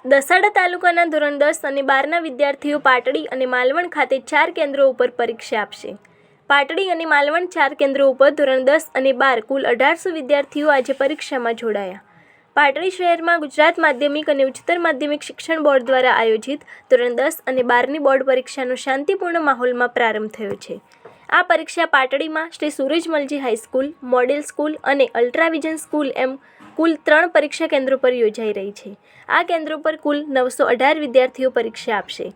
દસાડા તાલુકાના ધોરણ 10 અને 12ના વિદ્યાર્થીઓ પાટડી અને માલવણ ખાતે 4 કેન્દ્રો ઉપર પરીક્ષા આપશે। પાટડી અને માલવણ 4 કેન્દ્રો ઉપર ધોરણ 10 અને 12 કુલ 1800 વિદ્યાર્થીઓ આજે પરીક્ષામાં જોડાયા। પાટડી શહેરમાં ગુજરાત માધ્યમિક અને ઉચ્ચતર માધ્યમિક શિક્ષણ બોર્ડ દ્વારા આયોજિત ધોરણ 10 અને 12ની બોર્ડ પરીક્ષાનો શાંતિપૂર્ણ માહોલમાં પ્રારંભ થયો છે। આ પરીક્ષા પાટડીમાં શ્રી સૂરજમલજી હાઈસ્કૂલ, મોડેલ સ્કૂલ અને અલ્ટ્રાવિઝન સ્કૂલ એમ કુલ 3 પરીક્ષા કેન્દ્રો પર યોજાઈ રહી છે। આ કેન્દ્રો પર કુલ 918 વિદ્યાર્થીઓ પરીક્ષા આપશે।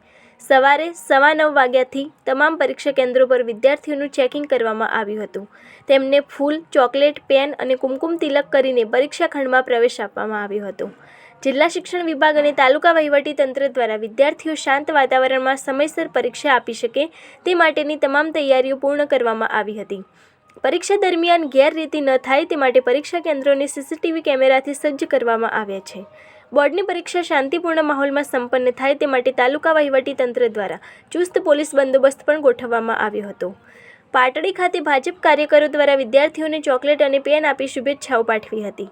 સવારે 9:15 વાગ્યાથી તમામ પરીક્ષા કેન્દ્રો પર વિદ્યાર્થીઓનું ચેકિંગ કરવામાં આવ્યું હતું। તેમને ફૂલ, ચોકલેટ, પેન અને કુમકુમ તિલક કરીને પરીક્ષા ખંડમાં પ્રવેશ આપવામાં આવ્યો હતો। જિલ્લા શિક્ષણ વિભાગ અને તાલુકા વહીવટીતંત્ર દ્વારા વિદ્યાર્થીઓ શાંત વાતાવરણમાં સમયસર પરીક્ષા આપી શકે તે માટેની તમામ તૈયારીઓ પૂર્ણ કરવામાં આવી હતી। પરીક્ષા દરમિયાન ગેરરીતિ ન થાય તે માટે પરીક્ષા કેન્દ્રોને સીસીટીવી કેમેરાથી સજ્જ કરવામાં આવ્યા છે। બોર્ડની પરીક્ષા શાંતિપૂર્ણ માહોલમાં સંપન્ન થાય તે માટે તાલુકા વહીવટીતંત્ર દ્વારા ચુસ્ત પોલીસ બંદોબસ્ત પણ ગોઠવવામાં આવ્યો હતો। પાટડી ખાતે ભાજપ કાર્યકરો દ્વારા વિદ્યાર્થીઓને ચોકલેટ અને પેન આપી શુભેચ્છાઓ પાઠવી હતી।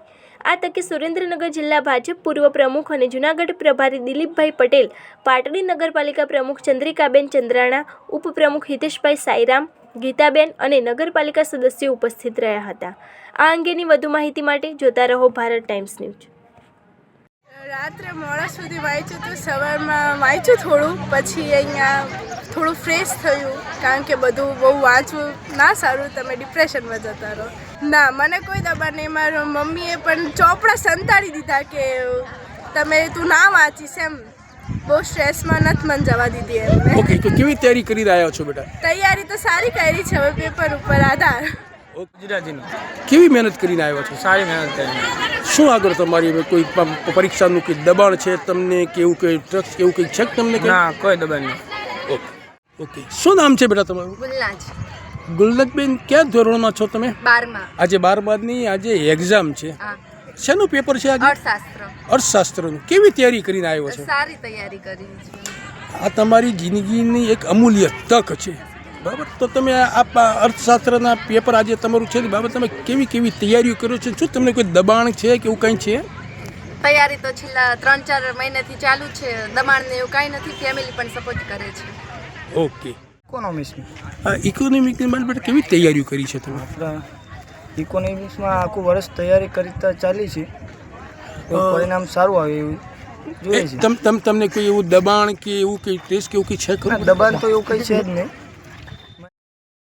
આ તકે સુરેન્દ્રનગર જિલ્લા ભાજપ પૂર્વ પ્રમુખ અને જૂનાગઢ પ્રભારી દિલીપભાઈ પટેલ, પાટડી નગરપાલિકા પ્રમુખ ચંદ્રિકાબેન ચંદ્રાણા, ઉપપ્રમુખ હિતેશભાઈ સાઈરામ, ગીતાબેન અને નગરપાલિકા સદસ્યો ઉપસ્થિત રહ્યા હતા। આ અંગેની વધુ માહિતી માટે જોતા રહો ભારત ટાઈમ્સ ન્યૂઝ। રાત્રે મોડા સુધી વાંચ્યું તો સવારમાં વાંચ્યું થોડું, પછી અહીંયા થોડું ફ્રેશ થયું, કારણ કે બધું બહુ વાંચવું ના સારું, તમે ડિપ્રેશનમાં જતા રહો। ના, મને કોઈ દબાણ નહીં, મારા મમ્મીએ પણ ચોપડા સંતાડી દીધા કે તું ના વાંચીશ એમ, બહુ સ્ટ્રેસમાં નથી મને જવા દીધી એમને। ઓકે, તો કેવી તૈયારી કરી રહ્યા છો બેટા? તૈયારી તો સારી કરી છે, હવે પેપર ઉપર આધાર। કેવી મહેનત કરીને આવ્યા છો? સારી મહેનત કરી। શું આગળ તમારી કોઈ પરીક્ષાનું કંઈ દબાણ છે તમને કે એવું કંઈ ટ્રક્સ એવું કંઈ છે તમને? ના, કોઈ દબાણ નહીં। ઓકે, શું નામ છે બેટા તમારું? ગુલનાજ। ગુલનાજબેન, કયા ધોરણમાં છો તમે? 12માં। આજે 12ની આજે એક્ઝામ છે, શેનું પેપર છે આજે? અર્થશાસ્ત્ર। અર્થશાસ્ત્રનું કેવી તૈયારી કરીને આવ્યો છે? સારી તૈયારી કરી છે। આ તમારી જિંદગીની એક અમૂલ્ય તક છે, બરાબર? તો તમે આ અર્થશાસ્ત્રના પેપર આજે તમારું છે, બાબત તમે કેવી કેવી તૈયારીઓ કરો છો? શું તમને કોઈ દબાણ છે કે એવું કંઈ છે? તૈયારી તો છેલ્લા 3-4 મહિનાથી ચાલુ છે, દબાણ ને એવું કાંઈ નથી, ફેમિલી પણ સપોર્ટ કરે છે। ઓકે, ઇકોનોમિક્સમાં ઇકોનોમિકની બાબતે કેવી તૈયારીઓ કરી છે તમે? ઇકોનોમિક્સમાં આખું વર્ષ તૈયારી કરતા ચાલી છે, પરિણામ સારું આવે એવું જોઈએ છે। તમને કોઈ એવું દબાણ કે એવું કંઈ ટેસ્ટ કે એવું કંઈ છે ખરું? દબાણ તો એવું કંઈ છે જ નહીં।